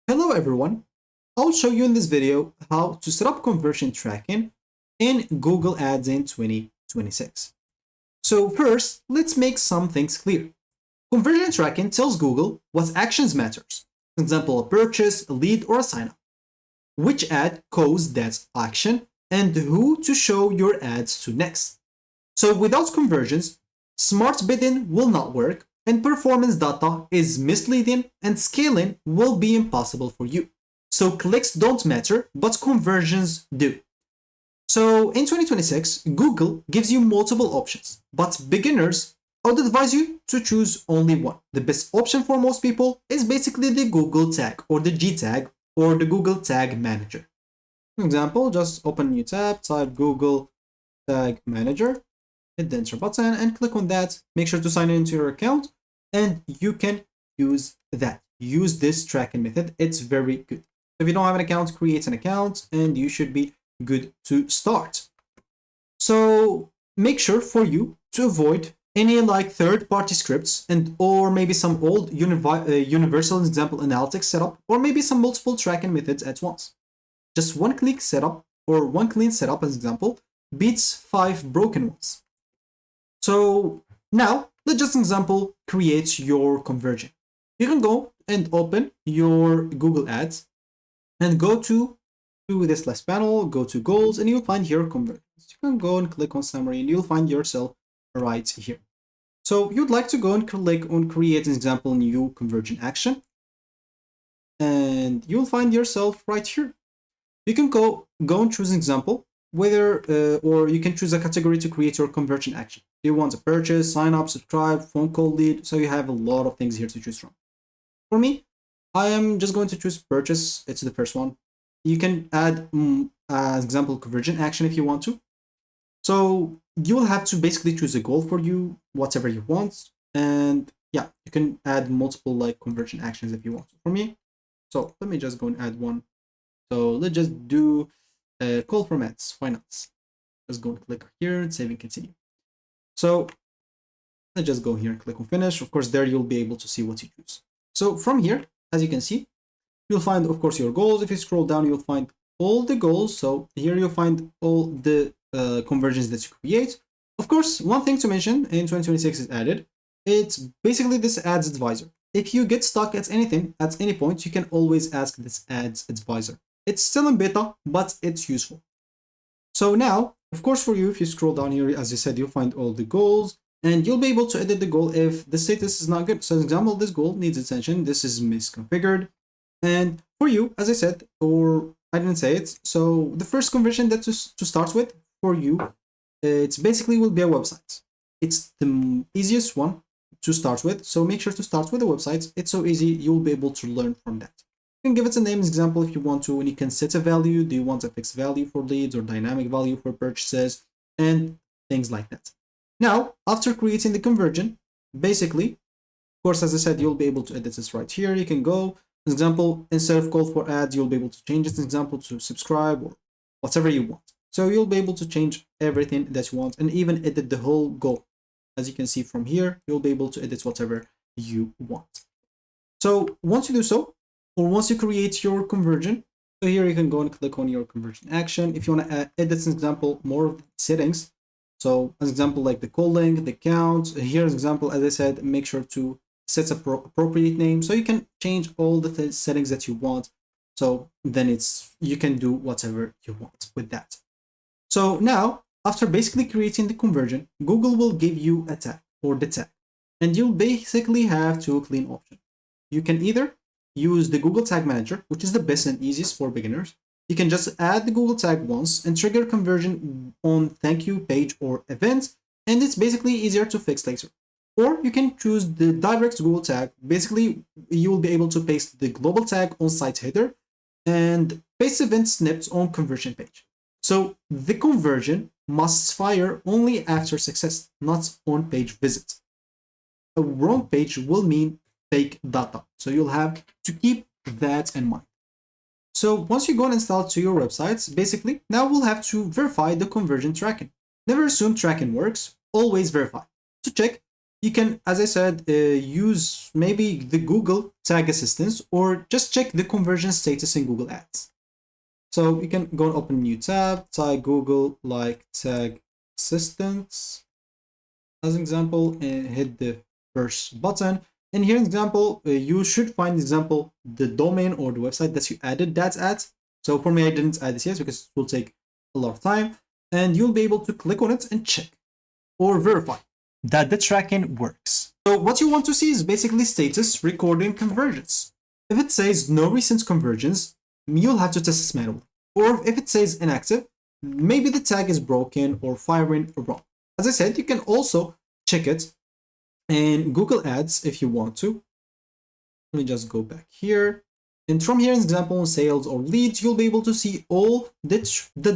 Hello everyone, I'll show you in this video how to set up conversion tracking in Google Ads in 2026. So first, let's make some things clear. Conversion tracking tells Google what actions matters. For example, a purchase, a lead, or a sign up. Which ad caused that action and who to show your ads to next. So without conversions, smart bidding will not work and performance data is misleading and scaling will be impossible for you. So clicks don't matter, but conversions do. So in 2026, Google gives you multiple options, but beginners, I would advise you to choose only one. The best option for most people is basically the Google tag or the G tag or the Google Tag Manager. For example, just open a new tab, type Google Tag Manager, hit the enter button and click on that. Make sure to sign into your account and you can use that. Use this tracking method. It's very good. If you don't have an account, create an account and you should be good to start. So make sure for you to avoid any like third-party scripts and or maybe some old universal example analytics setup or maybe some multiple tracking methods at once. Just one click setup or one clean setup as example beats 5 broken ones. So now let's just example create your conversion. You can go and open your Google Ads and go to this last panel, go to goals, and you'll find here conversions. You can go and click on summary and you'll find yourself right here. So you'd like to go and click on create an example new conversion action. And you'll find yourself right here. You can go and choose an example, whether or you can choose a category to create your conversion action. Do you want a purchase, sign up, subscribe, phone call, lead? So you have a lot of things here to choose from. For me, I am just going to choose purchase. It's the first one. You can add as example conversion action if you want to. So you will have to basically choose a goal for you, whatever you want. And yeah, you can add multiple like conversion actions if you want to. For me, so let me just go and add one. So let's just do a call from ads. Why not? Let's go and click here and save and continue. So let's just go here and click on finish. Of course, there you'll be able to see what you choose. So from here, as you can see, you'll find, of course, your goals. If you scroll down, you'll find all the goals. So here you'll find all the conversions that you create. Of course, one thing to mention in 2026 is added. It's basically this ads advisor. If you get stuck at anything, at any point, you can always ask this ads advisor. It's still in beta, but it's useful. So now, of course, for you, if you scroll down here, as I said, you'll find all the goals and you'll be able to edit the goal if the status is not good. So, for example, this goal needs attention. This is misconfigured. And for you, as I said, or I didn't say it. So the first conversion that to start with for you, it's basically will be a website. It's the easiest one to start with. So make sure to start with a website. It's so easy. You'll be able to learn from that. You can give it a name example if you want to, and you can set a value. Do you want a fixed value for leads or dynamic value for purchases and things like that. Now, after creating the conversion, basically, of course, as I said, you'll be able to edit this right here. You can go, for example, instead of call for ads, you'll be able to change this example to subscribe or whatever you want. So you'll be able to change everything that you want and even edit the whole goal. As you can see from here, you'll be able to edit whatever you want. So once you do so, or once you create your conversion, so here you can go and click on your conversion action. If you want to edit an example, more settings. So as example, like the call link, the count, here's example, as I said, make sure to set a appropriate name. So you can change all the settings that you want. So then you can do whatever you want with that. So now, after basically creating the conversion, Google will give you a tag or the tag. And you'll basically have two clean options. You can either use the Google Tag Manager, which is the best and easiest for beginners. You can just add the Google tag once and trigger conversion on thank you page or event, and it's basically easier to fix later. Or you can choose the direct Google tag. Basically, you will be able to paste the global tag on site header and paste event snippets on conversion page. So the conversion must fire only after success, not on page visit. A wrong page will mean fake data. So you'll have to keep that in mind. So once you go and install to your websites, basically, now we'll have to verify the conversion tracking. Never assume tracking works, always verify. To check, you can, as I said, use maybe the Google Tag Assistance or just check the conversion status in Google Ads. So you can go and open a new tab, type Google like Tag Assistance as an example, and hit the first button. And here, an example, you should find example the domain or the website that you added that at. So for me, I didn't add this yet because it will take a lot of time. And you'll be able to click on it and check or verify that the tracking works. So what you want to see is basically status recording conversions. If it says no recent conversions, you'll have to test this manually. Or if it says inactive, maybe the tag is broken or firing wrong. As I said, you can also check it in Google Ads if you want to. Let me just go back here. And from here, an example on sales or leads, you'll be able to see all the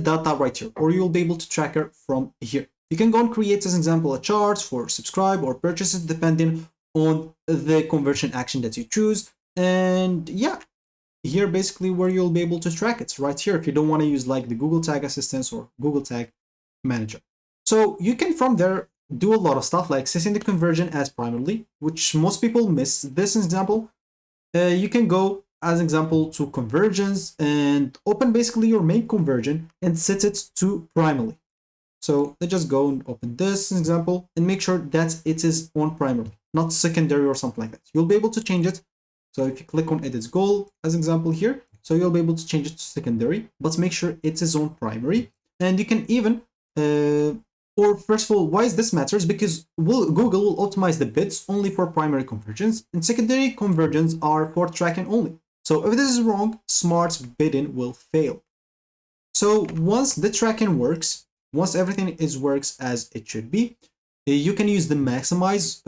data right here, or you'll be able to track it from here. You can go and create, as an example, a chart for subscribe or purchases depending on the conversion action that you choose. And yeah, here basically where you'll be able to track it right here if you don't want to use like the Google Tag Assistance or Google Tag Manager. So you can from there do a lot of stuff like setting the conversion as primarily, which most people miss. This example, you can go as an example to conversions and open basically your main conversion and set it to primarily. So let's just go and open this example and make sure that it is on primary, not secondary or something like that. You'll be able to change it. So if you click on edit goal as an example here, so you'll be able to change it to secondary, but make sure it is on primary. And you can even, or first of all, why is this matters? Because Google will optimize the bids only for primary conversions and secondary conversions are for tracking only. So if this is wrong, smart bidding will fail. So once the tracking works, once everything works as it should be, you can use the maximize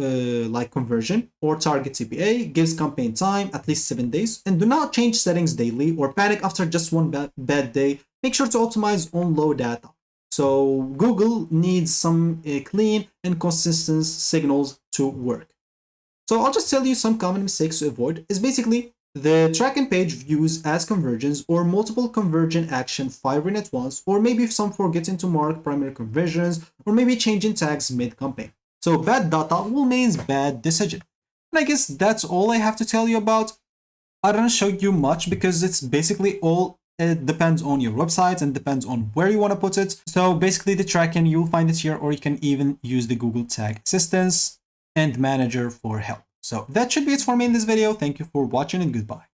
like conversion or target CPA, gives campaign time at least 7 days, and do not change settings daily or panic after just one bad day. Make sure to optimize on low data. So Google needs some clean and consistent signals to work. So I'll just tell you some common mistakes to avoid is basically the tracking page views as conversions or multiple conversion action firing at once, or maybe some forgetting to mark primary conversions, or maybe changing tags mid-campaign. So bad data will mean bad decision. And I guess that's all I have to tell you about. I don't show you much because it's basically all, it depends on your website and depends on where you want to put it. So basically the tracking, you'll find it here, or you can even use the Google Tag Assistance and Manager for help. So that should be it for me in this video. Thank you for watching and goodbye.